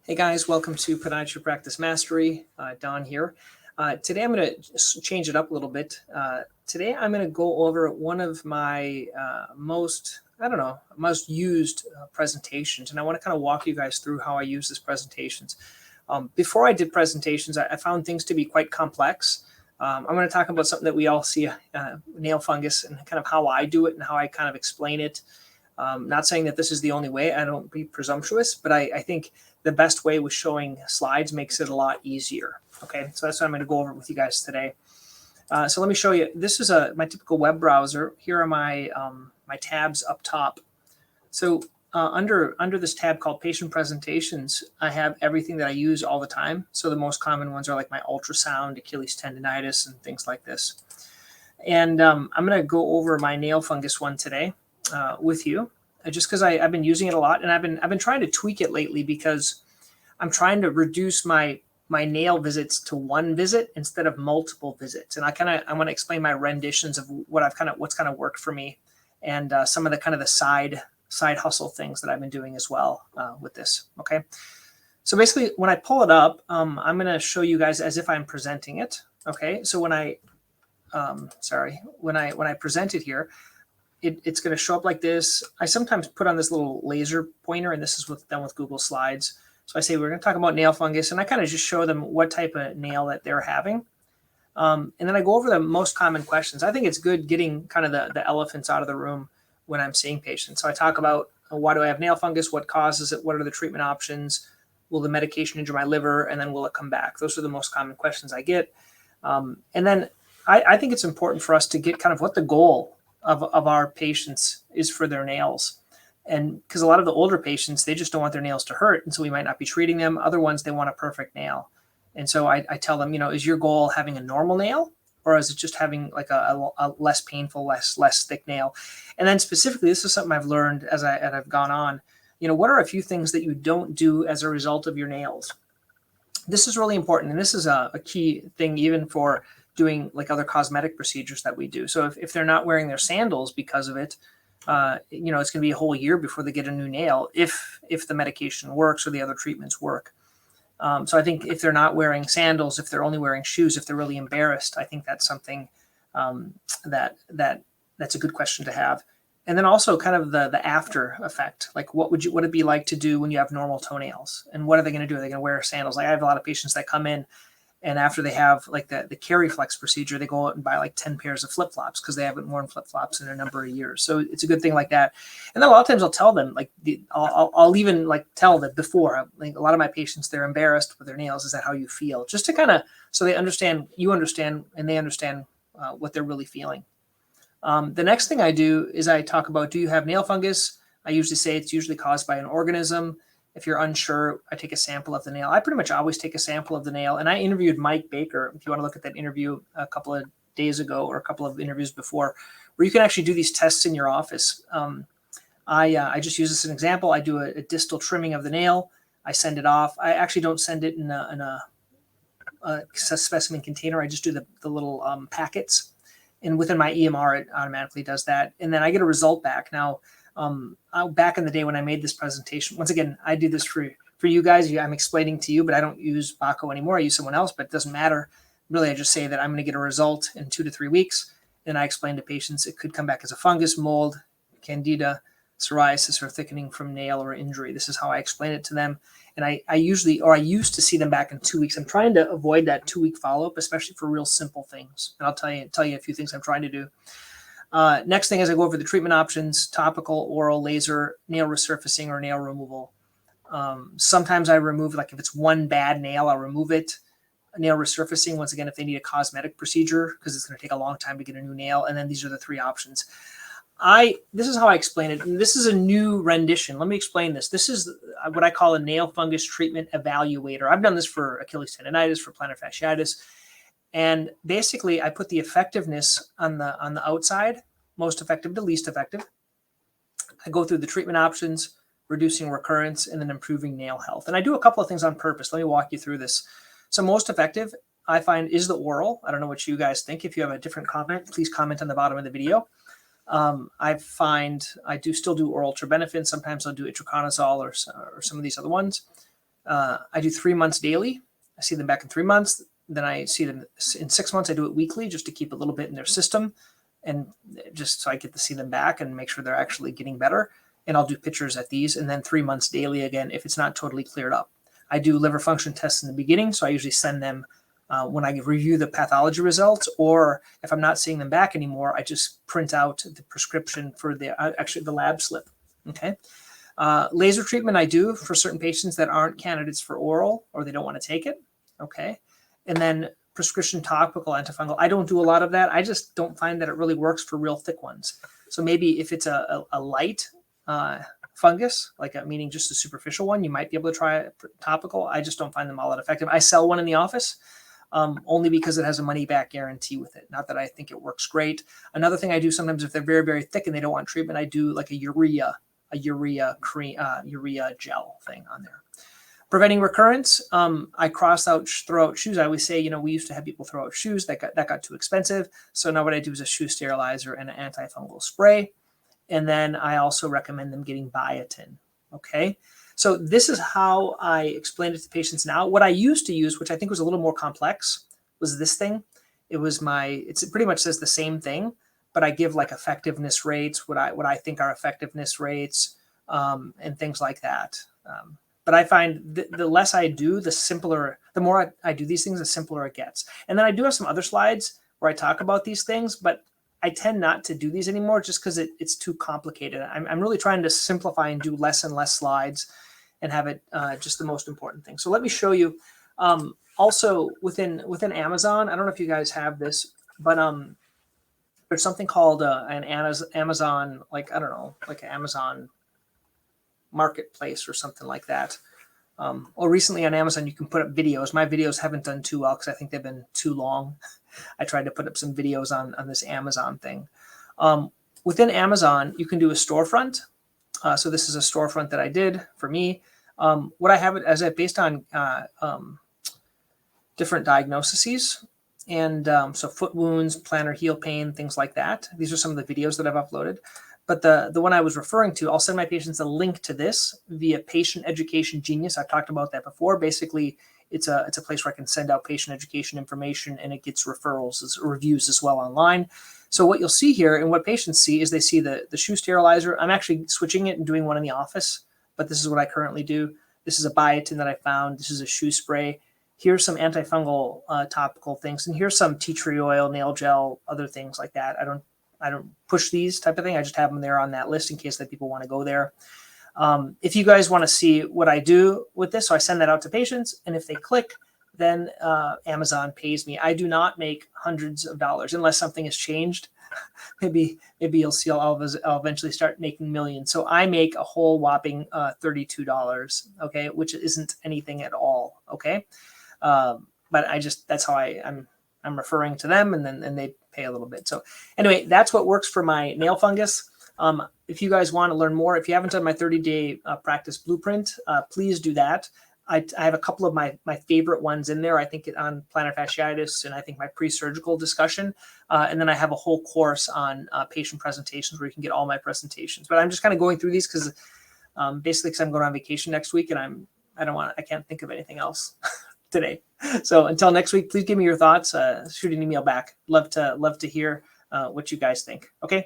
Hey guys, welcome to Podiatry Practice Mastery. Don here. Today I'm going to change it up a little bit. Today I'm going to go over one of my most used presentations, and I want to kind of walk you guys through how I use these presentations. Before I did presentations, I found things to be quite complex. I'm going to talk about something that we all see, nail fungus, and kind of how I do it and how I kind of explain it. Not saying that this is the only way. I don't be presumptuous, but I think the best way with showing slides makes it a lot easier. Okay, so that's what I'm going to go over with you guys today. So let me show you. This is my typical web browser. Here are my my tabs up top. So under this tab called Patient Presentations, I have everything that I use all the time. So the most common ones are like my ultrasound, Achilles tendonitis, and things like this. And I'm going to go over my nail fungus one today with you. Just because I've been using it a lot, and I've been trying to tweak it lately because I'm trying to reduce my nail visits to one visit instead of multiple visits. And I want to explain my renditions of what's kind of worked for me, and some of the side hustle things that I've been doing as well with this. Okay, so basically when I pull it up, I'm going to show you guys as if I'm presenting it. Okay, so when I present it here, it's going to show up like this. I sometimes put on this little laser pointer, and this is done with Google Slides. So I say we're going to talk about nail fungus, and I kind of just show them what type of nail that they're having. And then I go over the most common questions. I think it's good getting kind of the elephants out of the room when I'm seeing patients. So I talk about why do I have nail fungus, what causes it, what are the treatment options, will the medication injure my liver, and then will it come back? Those are the most common questions I get. And then I think it's important for us to get kind of what the goal of our patients is for their nails. And because a lot of the older patients, they just don't want their nails to hurt. And so we might not be treating them. Other ones, they want a perfect nail. And so I tell them, is your goal having a normal nail, or is it just having like a less painful, less thick nail? And then specifically, this is something I've learned as I've gone on. What are a few things that you don't do as a result of your nails? This is really important. And this is a key thing even for doing like other cosmetic procedures that we do. So if they're not wearing their sandals because of it, it's going to be a whole year before they get a new nail if the medication works or the other treatments work. So I think if they're not wearing sandals, if they're only wearing shoes, if they're really embarrassed, I think that's something that's a good question to have. And then also kind of the after effect, like what would it be like to do when you have normal toenails, and what are they going to do? Are they going to wear sandals? Like I have a lot of patients that come in, and after they have like the Cariflex procedure, they go out and buy like 10 pairs of flip-flops because they haven't worn flip-flops in a number of years. So it's a good thing like that. And then a lot of times I'll tell them, like I'll even like tell them before, like a lot of my patients, they're embarrassed with their nails. Is that how you feel? Just to kind of, so they understand, you understand, and they understand what they're really feeling. The next thing I do is I talk about, do you have nail fungus? I usually say it's usually caused by an organism. If you're unsure, I take a sample of the nail. I pretty much always take a sample of the nail. And I interviewed Mike Baker, if you want to look at that interview a couple of days ago or a couple of interviews before, where you can actually do these tests in your office. I just use this as an example. I do a distal trimming of the nail. I send it off. I actually don't send it in a specimen container. I just do the little packets. And within my EMR, it automatically does that. And then I get a result back. Now, back in the day when I made this presentation, once again, I do this for you guys. I'm explaining to you, but I don't use Baco anymore. I use someone else, but it doesn't matter. Really, I just say that I'm going to get a result in 2 to 3 weeks. And I explain to patients it could come back as a fungus, mold, candida, psoriasis, or thickening from nail or injury. This is how I explain it to them. And I used to see them back in 2 weeks. I'm trying to avoid that 2-week follow-up, especially for real simple things. And I'll tell you a few things I'm trying to do. Next thing is I go over the treatment options: topical, oral, laser, nail resurfacing, or nail removal. Sometimes I remove, like if it's one bad nail, I'll remove it. Nail resurfacing, once again, if they need a cosmetic procedure, because it's going to take a long time to get a new nail. And then these are the 3 options. This is how I explain it. And this is a new rendition. Let me explain this. This is what I call a nail fungus treatment evaluator. I've done this for Achilles tendonitis, for plantar fasciitis. And basically, I put the effectiveness on the outside, most effective to least effective. I go through the treatment options, reducing recurrence, and then improving nail health. And I do a couple of things on purpose. Let me walk you through this. So most effective, I find, is the oral. I don't know what you guys think. If you have a different comment, please comment on the bottom of the video. I find I still do oral terbinafine. Sometimes I'll do itraconazole or some of these other ones. I do 3 months daily. I see them back in 3 months. Then I see them in 6 months. I do it weekly just to keep a little bit in their system, and just so I get to see them back and make sure they're actually getting better. And I'll do pictures at these, and then 3 months daily again if it's not totally cleared up. I do liver function tests in the beginning, so I usually send them when I review the pathology results, or if I'm not seeing them back anymore, I just print out the prescription for actually the lab slip. Okay. Laser treatment I do for certain patients that aren't candidates for oral or they don't want to take it. Okay. And then prescription topical antifungal. I don't do a lot of that. I just don't find that it really works for real thick ones. So maybe if it's a light fungus, meaning just a superficial one, you might be able to try it topical. I just don't find them all that effective. I sell one in the office only because it has a money back guarantee with it. Not that I think it works great. Another thing I do sometimes if they're very, very thick and they don't want treatment, I do like a urea cream, urea gel thing on there. Preventing recurrence, I throw out shoes. I always say, we used to have people throw out shoes that got too expensive. So now what I do is a shoe sterilizer and an antifungal spray. And then I also recommend them getting biotin. Okay. So this is how I explain it to patients now. What I used to use, which I think was a little more complex, was this thing. It pretty much says the same thing, but I give like effectiveness rates, what I think are effectiveness rates, and things like that. But I find the less I do, the simpler, the more I do these things, the simpler it gets. And then I do have some other slides where I talk about these things, but I tend not to do these anymore just because it's too complicated. I'm really trying to simplify and do less and less slides and have it just the most important thing. So let me show you. Also within Amazon, I don't know if you guys have this, but there's something called an Amazon, like an Amazon marketplace or something like that. Or recently on Amazon, you can put up videos. My videos haven't done too well because I think they've been too long. I tried to put up some videos on this Amazon thing. Within Amazon, you can do a storefront. So this is a storefront that I did for me. What I have it as based on different diagnoses. And so foot wounds, plantar heel pain, things like that. These are some of the videos that I've uploaded. But the one I was referring to, I'll send my patients a link to this via Patient Education Genius. I've talked about that before. Basically, it's a place where I can send out patient education information, and it gets reviews as well online. So what you'll see here and what patients see is they see the shoe sterilizer. I'm actually switching it and doing one in the office, but this is what I currently do. This is a biotin that I found. This is a shoe spray. Here's some antifungal topical things, and here's some tea tree oil, nail gel, other things like that. I don't push these type of thing. I just have them there on that list in case that people want to go there. If you guys want to see what I do with this, so I send that out to patients, and if they click, then Amazon pays me. I do not make hundreds of dollars unless something has changed. maybe you'll see I'll eventually start making millions. So I make a whole whopping $32, okay, which isn't anything at all, okay. But that's how I'm referring to them, and then they pay a little bit. So anyway, that's what works for my nail fungus. If you guys want to learn more, if you haven't done my 30-day practice blueprint, please do that. I have a couple of my favorite ones in there. I think on plantar fasciitis, and I think my pre-surgical discussion. And then I have a whole course on patient presentations where you can get all my presentations. But I'm just kind of going through these because basically because I'm going on vacation next week, and I can't think of anything else today. So until next week, please give me your thoughts. Shoot an email back. Love to hear what you guys think. Okay.